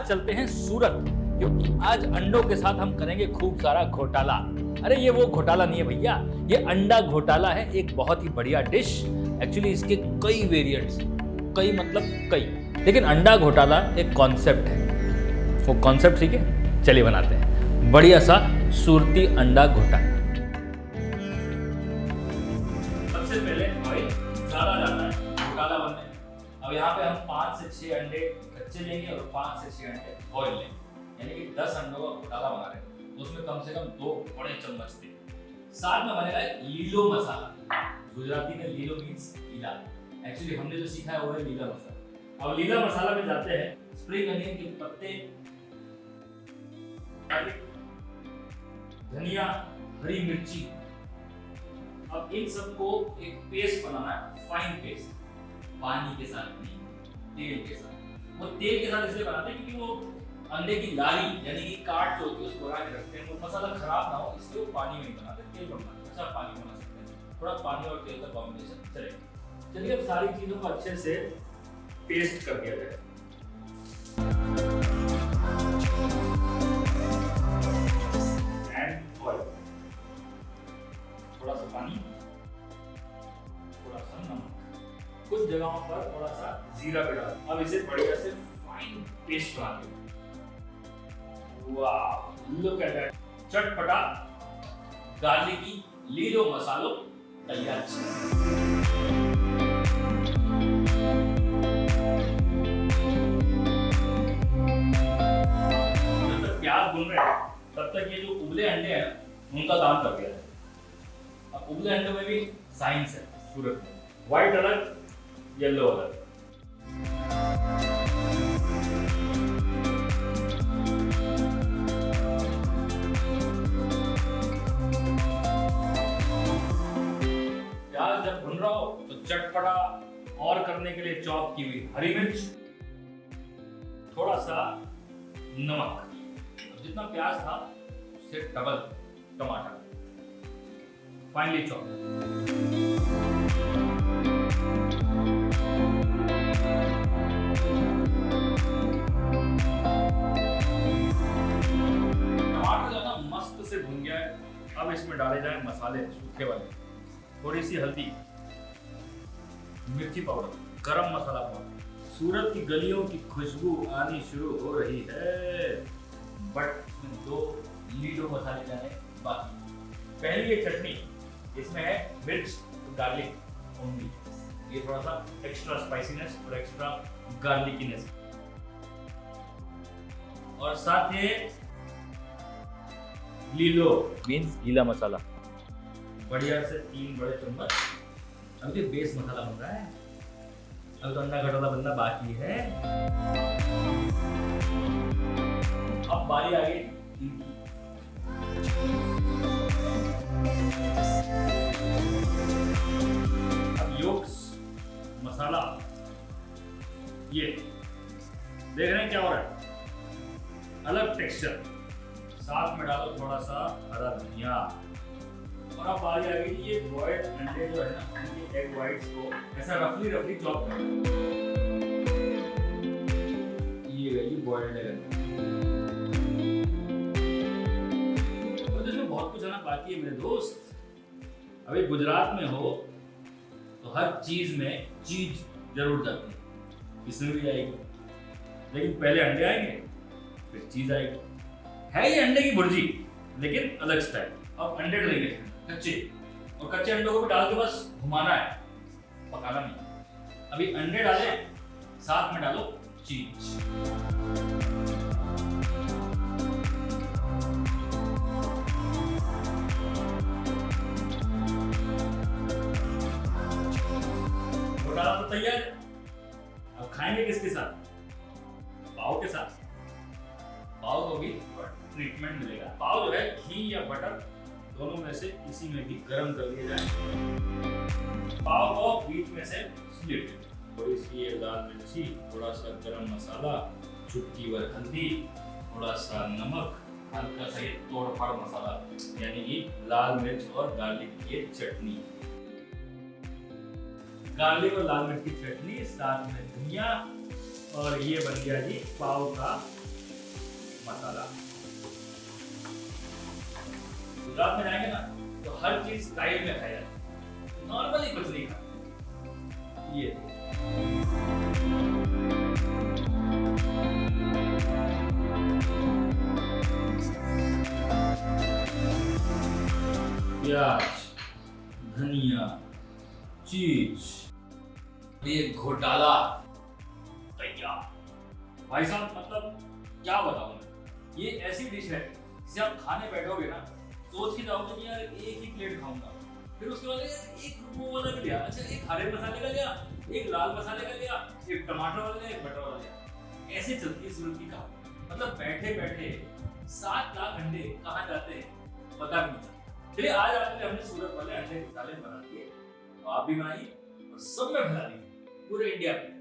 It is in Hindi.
चलते हैं सूरत, क्योंकि आज अंडों के साथ हम करेंगे खूब सारा घोटाला। अरे ये वो घोटाला नहीं है भैया, ये अंडा घोटाला है। एक बहुत ही बढ़िया डिश, एक्चुअली इसके कई वेरिएंट्स, कई मतलब कई, लेकिन अंडा घोटाला एक कॉन्सेप्ट है। वो कॉन्सेप्ट ठीक है, चलिए बनाते हैं बढ़िया सा सूरती अंडा घोटाला। सबसे पहले ऑयल ज्यादा जाता है घोटाला बनने में। अब यहाँ पे हम 5 से 6 अंडे कच्चे लेंगे और 5 से 6 अंडे बॉयल लेंगे, यानी कि 10 अंडों का घोटाला बना रहे हैं, तो उसमें कम से कम 2 बड़े चम्मच तेल। साथ में बनेगा लीलो मसाला। गुजराती में लीलो मीन्स लीला, एक्चुअली हमने जो सीखा है वो है लीला मसाला। अब लीला मसाला में जाते हैं स्प्रिंग अनियन के पत्ते, धनिया, हरी मिर्ची। अब इन सबको एक पेस्ट बनाना है, फाइन पेस्ट, पानी के साथ नहीं, तेल के साथ। वो तेल के साथ इसलिए बनाते हैं क्योंकि वो अंडे की लारी यानी कि काट जो होती है उसको बना के रखते हैं, वो मसाला खराब ना हो इसलिए वो पानी में ही बनाते हैं, तेल में बनाते हैं। अच्छा पानी बना सकते हैं, थोड़ा पानी और तेल का कॉम्बिनेशन चलेगा। चलिए अब सारी चीजों को अच्छे से पेस्ट कर दिया जाए। एंड ऑयल, थोड़ा सा पानी, थोड़ा सा नमक, कुछ जगहों पर थोड़ा सा जीरा भी डाल। अब इसे बढ़िया से फाइन पेस्ट बना दें। वाह, लुक एट दैट, चटपटा गार्लिकी लीलो मसालो तैयार। जब तक प्याज भून रहे हैं तब तक ये जो उबले अंडे हैं उनका काम कर दिया है। अब उबले अंडे में भी साइंस है सूरत में, व्हाइट अलग, येलो अलग। प्याज जब भुन रहा हो तो चटपटा और करने के लिए चॉप की हुई हरी मिर्च, थोड़ा सा नमक, जितना प्याज था उससे डबल टमाटर, फाइनली चॉप। टमाटर जो ना मस्त से भुन गया है। अब इसमें डाले जाए मसाले सूखे वाले, थोड़ी सी हल्दी, मिर्ची पाउडर, गरम मसाला पाउडर। सूरत की गलियों की खुशबू आनी शुरू हो रही है, बट इसमें 2 लीलो मसाले जाने बाकी। पहली ये चटनी, इसमें है मिर्च गार्लिक ओनली, ये थोड़ा सा एक्स्ट्रा स्पाइसीनेस और एक्स्ट्रा गार्लिकीनेस, और साथ ये लीलो मीन्स गीला मसाला, बढ़िया से 3 बड़े चम्मच। अब ये बेस मसाला बन रहा है, अब तो अंडा घोटाला बनना बाकी है। अब बारी आ गई अब योक्स मसाला, ये देख रहे हैं क्या हो रहा है, अलग टेक्सचर। साथ में डालो थोड़ा सा हरा धनिया, और अब बारी आ गई ये बॉइल्ड अंडे जो है ना, उनके एग व्हाइट्स को ऐसा रफली चॉप कर लो। ये गई बॉइल्ड एग। तो इसमें बहुत कुछ आना बाकी है मेरे दोस्त। अभी गुजरात में हो तो हर चीज में चीज जरूर जाती है, इसमें भी जाएगी, लेकिन पहले अंडे आएंगे फिर चीज आएगी। है ये अंडे की भुर्जी लेकिन अलग स्टाइल। अब अंडे डलेंगे कच्चे, और कच्चे अंडों को भी डाल के बस घुमाना है, पकाना नहीं। अभी अंडे डाले, साथ में डालो चीज। घोटाला तो तैयार है। अब खाएंगे किसके साथ? पाव के साथ। पाव को भी ट्रीटमेंट मिलेगा। पाव जो है घी या बटर दोनों में से किसी में भी गर्म कर लिया जाए। पाव को बीच में से स्प्लिट, थोड़ी सी लाल मिर्ची, थोड़ा सा गरम मसाला, चुटकी भर हल्दी, थोड़ा सा नमक, हल्का सा ये तोड़फाड़ मसाला यानी कि लाल मिर्च और गार्लिक की चटनी। गार्लिक और लाल मिर्च की चटनी, साथ में धनिया, और ये बन गया जी पाव का मसाला। गुजरात में जाएंगे ना तो हर चीज स्टाइल में खाया जाए, नॉर्मली कुछ नहीं खाते। ये प्याज, धनिया, चीज, ये घोटाला तैयार। भाई साहब मतलब क्या बताऊं मैं, ये ऐसी डिश है जिसे आप खाने बैठोगे ना सोच के जाओगे कि यार एक ही प्लेट खाऊंगा, फिर उसके बाद यार एक वो वाला भी लिया, अच्छा एक हरे मसाले का लिया, एक लाल मसाले का लिया, एक टमाटर वाला लिया, एक बटर वाला लिया, ऐसे चलती है सूरत की कहानी। मतलब बैठे बैठे 7 लाख अंडे कहाँ जाते हैं पता भी नहीं चलता। चलिए आज आपके लिए हमने सूरत वाले अंडे के सालन बना दिए, तो आप भी बनाइए और सब में फैला दीजिए पूरे इंडिया में।